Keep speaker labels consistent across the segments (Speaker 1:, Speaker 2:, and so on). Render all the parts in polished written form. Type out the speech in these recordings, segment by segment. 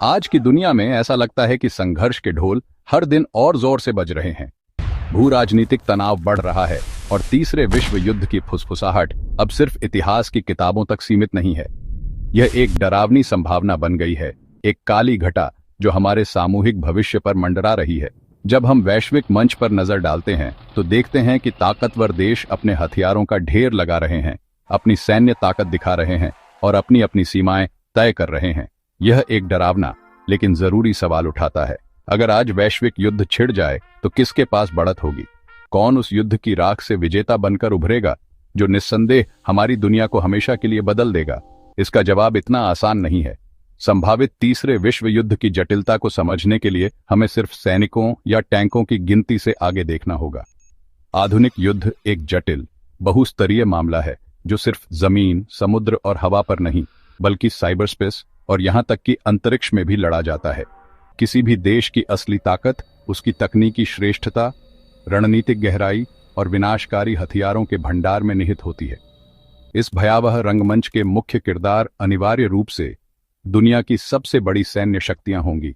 Speaker 1: आज की दुनिया में ऐसा लगता है कि संघर्ष के ढोल हर दिन और जोर से बज रहे हैं। भू राजनीतिक तनाव बढ़ रहा है और तीसरे विश्व युद्ध की फुसफुसाहट अब सिर्फ इतिहास की किताबों तक सीमित नहीं है। यह एक डरावनी संभावना बन गई है, एक काली घटा जो हमारे सामूहिक भविष्य पर मंडरा रही है। जब हम वैश्विक मंच पर नजर डालते हैं तो देखते हैं कि ताकतवर देश अपने हथियारों का ढेर लगा रहे हैं, अपनी सैन्य ताकत दिखा रहे हैं और अपनी अपनी सीमाएं तय कर रहे हैं। यह एक डरावना लेकिन जरूरी सवाल उठाता है, अगर आज वैश्विक युद्ध छिड़ जाए तो किसके पास बढ़त होगी? कौन उस युद्ध की राख से विजेता बनकर उभरेगा जो निस्संदेह हमारी दुनिया को हमेशा के लिए बदल देगा? इसका जवाब इतना आसान नहीं है। संभावित तीसरे विश्व युद्ध की जटिलता को समझने के लिए हमें सिर्फ सैनिकों या टैंकों की गिनती से आगे देखना होगा। आधुनिक युद्ध एक जटिल, बहुस्तरीय मामला है जो सिर्फ जमीन, समुद्र और हवा पर नहीं बल्कि साइबर स्पेस और यहां तक कि अंतरिक्ष में भी लड़ा जाता है। किसी भी देश की असली ताकत उसकी तकनीकी श्रेष्ठता, रणनीतिक गहराई और विनाशकारी हथियारों के भंडार में निहित होती है। इस भयावह रंगमंच के मुख्य किरदार अनिवार्य रूप से दुनिया की सबसे बड़ी सैन्य शक्तियां होंगी: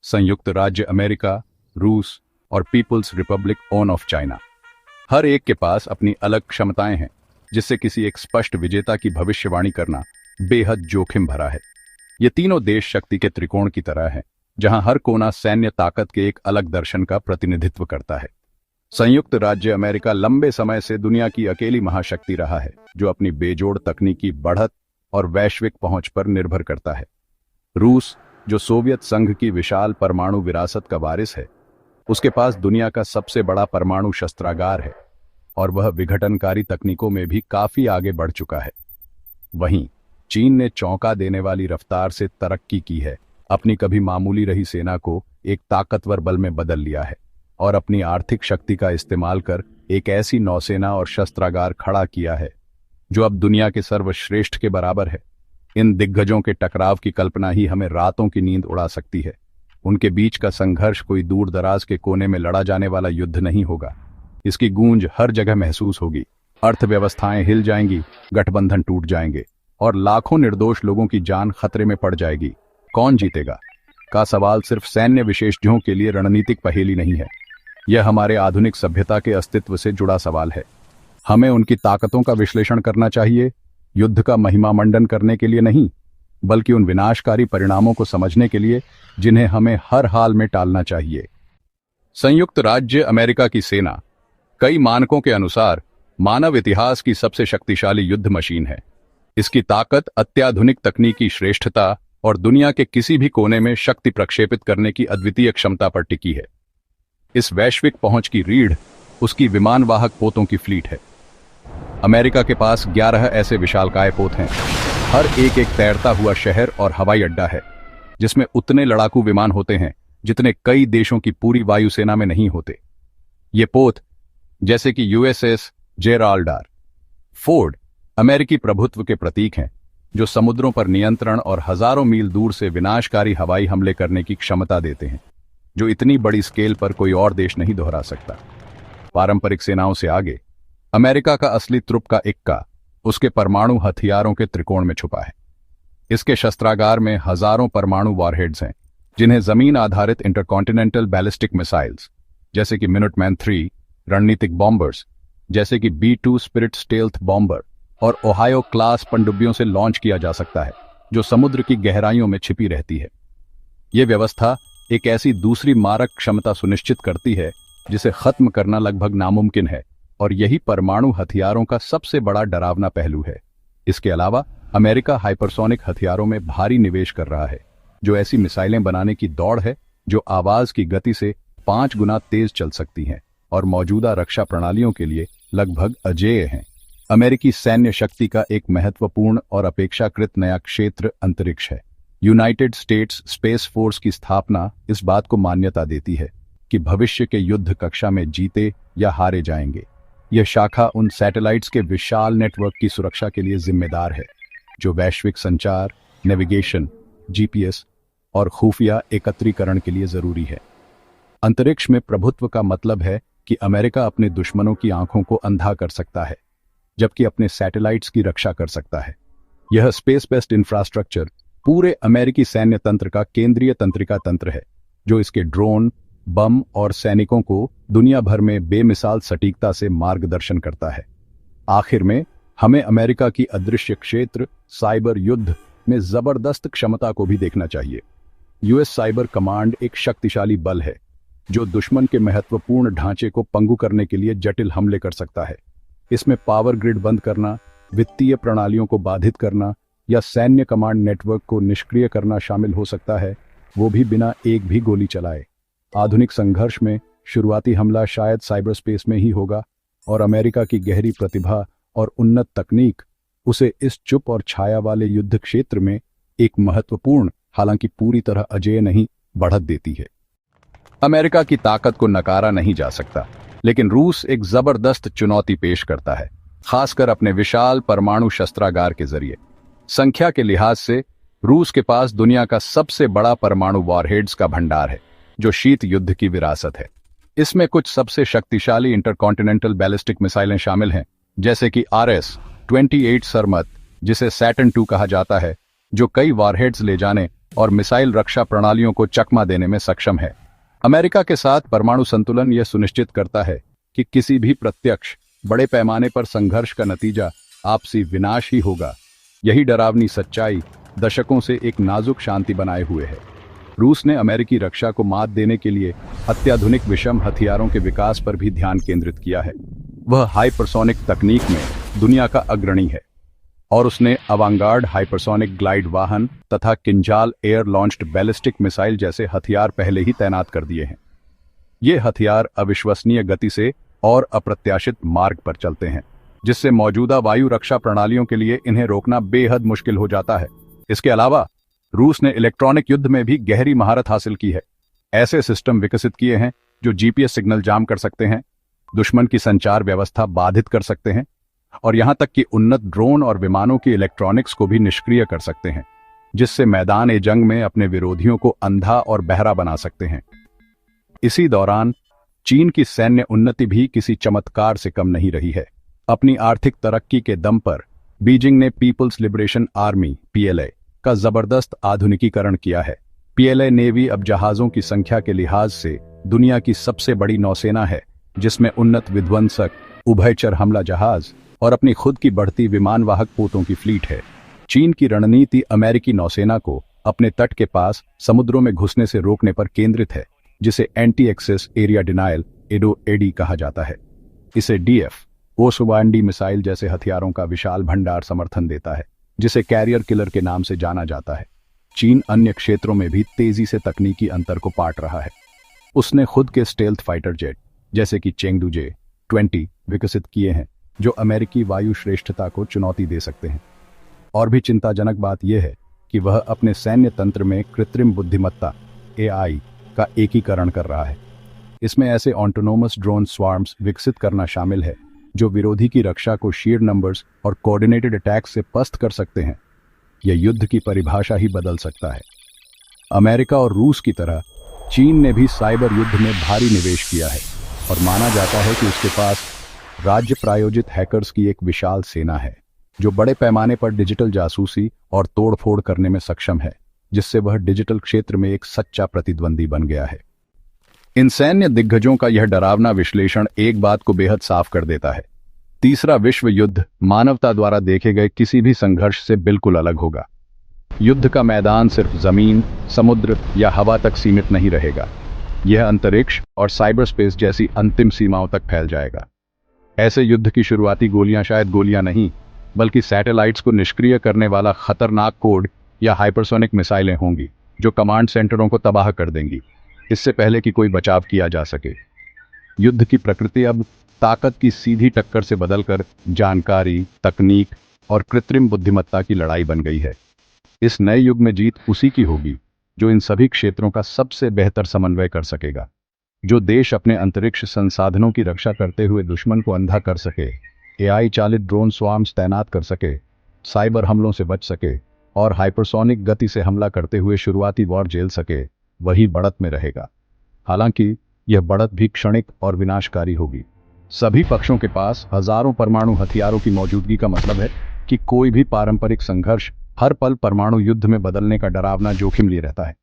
Speaker 1: संयुक्त राज्य अमेरिका, रूस और पीपुल्स रिपब्लिक ऑफ चाइना। हर एक के पास अपनी अलग क्षमताएं हैं, जिससे किसी एक स्पष्ट विजेता की भविष्यवाणी करना बेहद जोखिम भरा है। ये तीनों देश शक्ति के त्रिकोण की तरह हैं, जहां हर कोना सैन्य ताकत के एक अलग दर्शन का प्रतिनिधित्व करता है। संयुक्त राज्य अमेरिका लंबे समय से दुनिया की अकेली महाशक्ति रहा है, जो अपनी बेजोड़ तकनीकी बढ़त और वैश्विक पहुंच पर निर्भर करता है। रूस, जो सोवियत संघ की विशाल परमाणु विरासत का वारिस है, उसके पास दुनिया का सबसे बड़ा परमाणु शस्त्रागार है और वह विघटनकारी तकनीकों में भी काफी आगे बढ़ चुका है। वहीं चीन ने चौंका देने वाली रफ्तार से तरक्की की है, अपनी कभी मामूली रही सेना को एक ताकतवर बल में बदल लिया है और अपनी आर्थिक शक्ति का इस्तेमाल कर एक ऐसी नौसेना और शस्त्रागार खड़ा किया है जो अब दुनिया के सर्वश्रेष्ठ के बराबर है। इन दिग्गजों के टकराव की कल्पना ही हमें रातों की नींद उड़ा सकती है। उनके बीच का संघर्ष कोई दूर दराज के कोने में लड़ा जाने वाला युद्ध नहीं होगा। इसकी गूंज हर जगह महसूस होगी, अर्थव्यवस्थाएं हिल जाएंगी, गठबंधन टूट जाएंगे और लाखों निर्दोष लोगों की जान खतरे में पड़ जाएगी। कौन जीतेगा का सवाल सिर्फ सैन्य विशेषज्ञों के लिए रणनीतिक पहेली नहीं है, यह हमारे आधुनिक सभ्यता के अस्तित्व से जुड़ा सवाल है। हमें उनकी ताकतों का विश्लेषण करना चाहिए, युद्ध का महिमा मंडन करने के लिए नहीं, बल्कि उन विनाशकारी परिणामों को समझने के लिए जिन्हें हमें हर हाल में टालना चाहिए। संयुक्त राज्य अमेरिका की सेना कई मानकों के अनुसार मानव इतिहास की सबसे शक्तिशाली युद्ध मशीन है। इसकी ताकत अत्याधुनिक तकनीकी श्रेष्ठता और दुनिया के किसी भी कोने में शक्ति प्रक्षेपित करने की अद्वितीय क्षमता पर टिकी है। इस वैश्विक पहुंच की रीढ़ उसकी विमानवाहक पोतों की फ्लीट है। अमेरिका के पास 11 ऐसे विशालकाय पोत हैं। हर एक तैरता हुआ शहर और हवाई अड्डा है, जिसमें उतने लड़ाकू विमान होते हैं जितने कई देशों की पूरी वायुसेना में नहीं होते। ये पोत, जैसे कि यूएसएस जेराल्ड आर फोर्ड, अमेरिकी प्रभुत्व के प्रतीक हैं, जो समुद्रों पर नियंत्रण और हजारों मील दूर से विनाशकारी हवाई हमले करने की क्षमता देते हैं, जो इतनी बड़ी स्केल पर कोई और देश नहीं दोहरा सकता। पारंपरिक सेनाओं से आगे अमेरिका का असली तुरुप का इक्का उसके परमाणु हथियारों के त्रिकोण में छुपा है। इसके शस्त्रागार में हजारों परमाणु वॉरहेड्स हैं, जिन्हें जमीन आधारित इंटरकॉन्टिनेंटल बैलिस्टिक मिसाइल्स जैसे कि मिनुटमैन 3, रणनीतिक बॉम्बर्स जैसे कि B-2 स्पिरिट स्टेल्थ बॉम्बर और ओहायो क्लास पनडुब्बियों से लॉन्च किया जा सकता है, जो समुद्र की गहराइयों में छिपी रहती है। यह व्यवस्था एक ऐसी दूसरी मारक क्षमता सुनिश्चित करती है जिसे खत्म करना लगभग नामुमकिन है, और यही परमाणु हथियारों का सबसे बड़ा डरावना पहलू है। इसके अलावा अमेरिका हाइपरसोनिक हथियारों में भारी निवेश कर रहा है, जो ऐसी मिसाइलें बनाने की दौड़ है जो आवाज की गति से 5 गुना तेज चल सकती हैं और मौजूदा रक्षा प्रणालियों के लिए लगभग अजेय हैं। अमेरिकी सैन्य शक्ति का एक महत्वपूर्ण और अपेक्षाकृत नया क्षेत्र अंतरिक्ष है। यूनाइटेड स्टेट्स स्पेस फोर्स की स्थापना इस बात को मान्यता देती है कि भविष्य के युद्ध कक्षा में जीते या हारे जाएंगे। यह शाखा उन सैटेलाइट्स के विशाल नेटवर्क की सुरक्षा के लिए जिम्मेदार है, जो वैश्विक संचार, नेविगेशन, GPS और खुफिया एकत्रीकरण के लिए जरूरी है। अंतरिक्ष में प्रभुत्व का मतलब है कि अमेरिका अपने दुश्मनों की आंखों को अंधा कर सकता है, जबकि अपने सैटेलाइट्स की रक्षा कर सकता है। यह स्पेस बेस्ड इंफ्रास्ट्रक्चर पूरे अमेरिकी सैन्य तंत्र का केंद्रीय तंत्रिका तंत्र है, जो इसके ड्रोन, बम और सैनिकों को दुनिया भर में बेमिसाल सटीकता से मार्गदर्शन करता है। आखिर में हमें अमेरिका की अदृश्य क्षेत्र साइबर युद्ध में जबरदस्त क्षमता को भी देखना चाहिए। यूएस साइबर कमांड एक शक्तिशाली बल है जो दुश्मन के महत्वपूर्ण ढांचे को पंगु करने के लिए जटिल हमले कर सकता है। इसमें पावर ग्रिड बंद करना, वित्तीय प्रणालियों को बाधित करना या सैन्य कमांड नेटवर्क को निष्क्रिय करना शामिल हो सकता है, वो भी बिना एक भी गोली चलाए। आधुनिक संघर्ष में शुरुआती हमला शायद साइबर स्पेस में ही होगा और अमेरिका की गहरी प्रतिभा और उन्नत तकनीक उसे इस चुप और छाया वाले युद्ध क्षेत्र में एक महत्वपूर्ण, हालांकि पूरी तरह अजेय नहीं, बढ़त देती है। अमेरिका की ताकत को नकारा नहीं जा सकता, लेकिन रूस एक जबरदस्त चुनौती पेश करता है, खासकर अपने विशाल परमाणु शस्त्रागार के जरिए। संख्या के लिहाज से रूस के पास दुनिया का सबसे बड़ा परमाणु वॉरहेड्स का भंडार है, जो शीत युद्ध की विरासत है। इसमें कुछ सबसे शक्तिशाली इंटरकॉन्टिनेंटल बैलिस्टिक मिसाइलें शामिल हैं, जैसे कि RS-28 सरमत, जिसे सैटर्न 2 कहा जाता है, जो कई वॉरहेड्स ले जाने और मिसाइल रक्षा प्रणालियों को चकमा देने में सक्षम है। अमेरिका के साथ परमाणु संतुलन यह सुनिश्चित करता है कि किसी भी प्रत्यक्ष बड़े पैमाने पर संघर्ष का नतीजा आपसी विनाश ही होगा। यही डरावनी सच्चाई दशकों से एक नाजुक शांति बनाए हुए है। रूस ने अमेरिकी रक्षा को मात देने के लिए अत्याधुनिक विषम हथियारों के विकास पर भी ध्यान केंद्रित किया है। वह हाइपरसोनिक तकनीक में दुनिया का अग्रणी है और उसने अवांगार्ड हाइपरसोनिक ग्लाइड वाहन तथा किंजाल एयर लॉन्च्ड बैलिस्टिक मिसाइल जैसे हथियार पहले ही तैनात कर दिए हैं। ये हथियार अविश्वसनीय गति से और अप्रत्याशित मार्ग पर चलते हैं, जिससे मौजूदा वायु रक्षा प्रणालियों के लिए इन्हें रोकना बेहद मुश्किल हो जाता है। इसके अलावा रूस ने इलेक्ट्रॉनिक युद्ध में भी गहरी महारत हासिल की है। ऐसे सिस्टम विकसित किए हैं जो GPS सिग्नल जाम कर सकते हैं, दुश्मन की संचार व्यवस्था बाधित कर सकते हैं और यहां तक कि उन्नत ड्रोन और विमानों की इलेक्ट्रॉनिक्स को भी निष्क्रिय कर सकते हैं, जिससे मैदान जंग में अपने विरोधियों को अंधा और बहरा बना सकते हैं। इसी दौरान चीन की सैन्य उन्नति भी किसी चमत्कार से कम नहीं रही है। अपनी आर्थिक तरक्की के दम पर बीजिंग ने पीपल्स लिबरेशन आर्मी PLA का जबरदस्त आधुनिकीकरण किया है। PLA नेवी अब जहाजों की संख्या के लिहाज से दुनिया की सबसे बड़ी नौसेना है, जिसमें उन्नत विध्वंसक, उभयचर हमला जहाज और अपनी खुद की बढ़ती विमानवाहक पोतों की फ्लीट है। चीन की रणनीति अमेरिकी नौसेना को अपने तट के पास समुद्रों में घुसने से रोकने पर केंद्रित है, जिसे anti access area denial ADO कहा जाता है। इसे DF ओसवांडी मिसाइल जैसे हथियारों का विशाल भंडार समर्थन देता है, जिसे कैरियर किलर के नाम से जाना जाता है। चीन अन्य क्षेत्रों में भी तेजी से तकनीकी अंतर को पाट रहा है। उसने खुद के स्टेल्थ फाइटर जेट जैसे कि चेंगडू J-20 विकसित किए हैं, जो अमेरिकी वायु श्रेष्ठता को चुनौती दे सकते हैं। और भी चिंताजनक बात यह है कि वह अपने सैन्य तंत्र में कृत्रिम बुद्धिमत्ता AI का एकीकरण कर रहा है। इसमें ऐसे ऑटोनोमस ड्रोन स्वार्म्स विकसित करना शामिल है जो विरोधी की रक्षा को शीयर नंबर्स और कोऑर्डिनेटेड अटैक से पस्त कर सकते हैं। यह युद्ध की परिभाषा ही बदल सकता है। अमेरिका और रूस की तरह चीन ने भी साइबर युद्ध में भारी निवेश किया है और माना जाता है कि उसके पास राज्य प्रायोजित हैकर्स की एक विशाल सेना है, जो बड़े पैमाने पर डिजिटल जासूसी और तोड़फोड़ करने में सक्षम है, जिससे वह डिजिटल क्षेत्र में एक सच्चा प्रतिद्वंदी बन गया है। इन सैन्य दिग्गजों का यह डरावना विश्लेषण एक बात को बेहद साफ कर देता है: तीसरा विश्व युद्ध मानवता द्वारा देखे गए किसी भी संघर्ष से बिल्कुल अलग होगा। युद्ध का मैदान सिर्फ जमीन, समुद्र या हवा तक सीमित नहीं रहेगा। यह अंतरिक्ष और साइबर स्पेस जैसी अंतिम सीमाओं तक फैल जाएगा। ऐसे युद्ध की शुरुआती गोलियां शायद गोलियां नहीं, बल्कि सैटेलाइट्स को निष्क्रिय करने वाला खतरनाक कोड या हाइपरसोनिक मिसाइलें होंगी, जो कमांड सेंटरों को तबाह कर देंगी, इससे पहले कि कोई बचाव किया जा सके। युद्ध की प्रकृति अब ताकत की सीधी टक्कर से बदलकर जानकारी, तकनीक और कृत्रिम बुद्धिमत्ता की लड़ाई बन गई है। इस नए युग में जीत उसी की होगी जो इन सभी क्षेत्रों का सबसे बेहतर समन्वय कर सकेगा, जो देश अपने अंतरिक्ष संसाधनों की रक्षा करते हुए दुश्मन को अंधा कर सके, AI चालित ड्रोन स्वार्म्स तैनात कर सके, साइबर हमलों से बच सके और हाइपरसोनिक गति से हमला करते हुए शुरुआती वॉर झेल सके, वही बढ़त में रहेगा। हालांकि यह बढ़त भी क्षणिक और विनाशकारी होगी। सभी पक्षों के पास हजारों परमाणु हथियारों की मौजूदगी का मतलब है कि कोई भी पारंपरिक संघर्ष हर पल परमाणु युद्ध में बदलने का डरावना जोखिम लिए रहता है।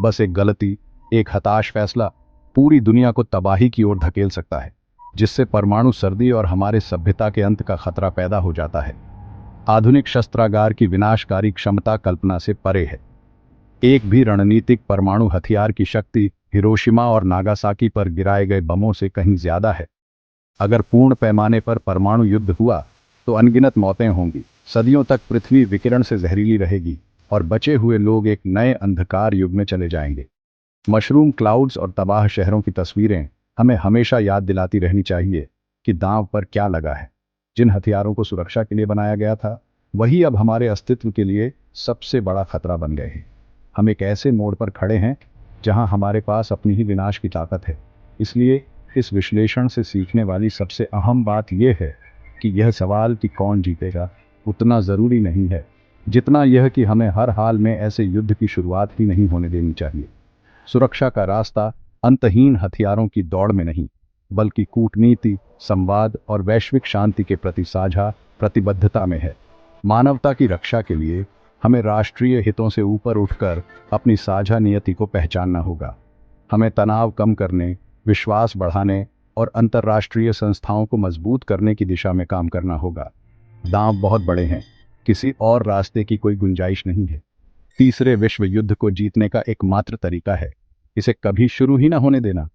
Speaker 1: बस एक गलती, एक हताश फैसला पूरी दुनिया को तबाही की ओर धकेल सकता है, जिससे परमाणु सर्दी और हमारे सभ्यता के अंत का खतरा पैदा हो जाता है। आधुनिक शस्त्रागार की विनाशकारी क्षमता कल्पना से परे है। एक भी रणनीतिक परमाणु हथियार की शक्ति हिरोशिमा और नागासाकी पर गिराए गए बमों से कहीं ज्यादा है। अगर पूर्ण पैमाने पर परमाणु युद्ध हुआ तो अनगिनत मौतें होंगी, सदियों तक पृथ्वी विकिरण से जहरीली रहेगी और बचे हुए लोग एक नए अंधकार युग में चले जाएंगे। मशरूम क्लाउड्स और तबाह शहरों की तस्वीरें हमें हमेशा याद दिलाती रहनी चाहिए कि दांव पर क्या लगा है। जिन हथियारों को सुरक्षा के लिए बनाया गया था, वही अब हमारे अस्तित्व के लिए सबसे बड़ा खतरा बन गए हैं। हम एक ऐसे मोड़ पर खड़े हैं जहां हमारे पास अपनी ही विनाश की ताकत है। इसलिए इस विश्लेषण से सीखने वाली सबसे अहम बात यह है कि यह सवाल कि कौन जीतेगा उतना ज़रूरी नहीं है जितना यह कि हमें हर हाल में ऐसे युद्ध की शुरुआत ही नहीं होने देनी चाहिए। सुरक्षा का रास्ता अंतहीन हथियारों की दौड़ में नहीं, बल्कि कूटनीति, संवाद और वैश्विक शांति के प्रति साझा प्रतिबद्धता में है। मानवता की रक्षा के लिए हमें राष्ट्रीय हितों से ऊपर उठकर अपनी साझा नियति को पहचानना होगा। हमें तनाव कम करने, विश्वास बढ़ाने और अंतर्राष्ट्रीय संस्थाओं को मजबूत करने की दिशा में काम करना होगा। दांव बहुत बड़े हैं, किसी और रास्ते की कोई गुंजाइश नहीं है। तीसरे विश्व युद्ध को जीतने का एकमात्र तरीका है इसे कभी शुरू ही ना होने देना।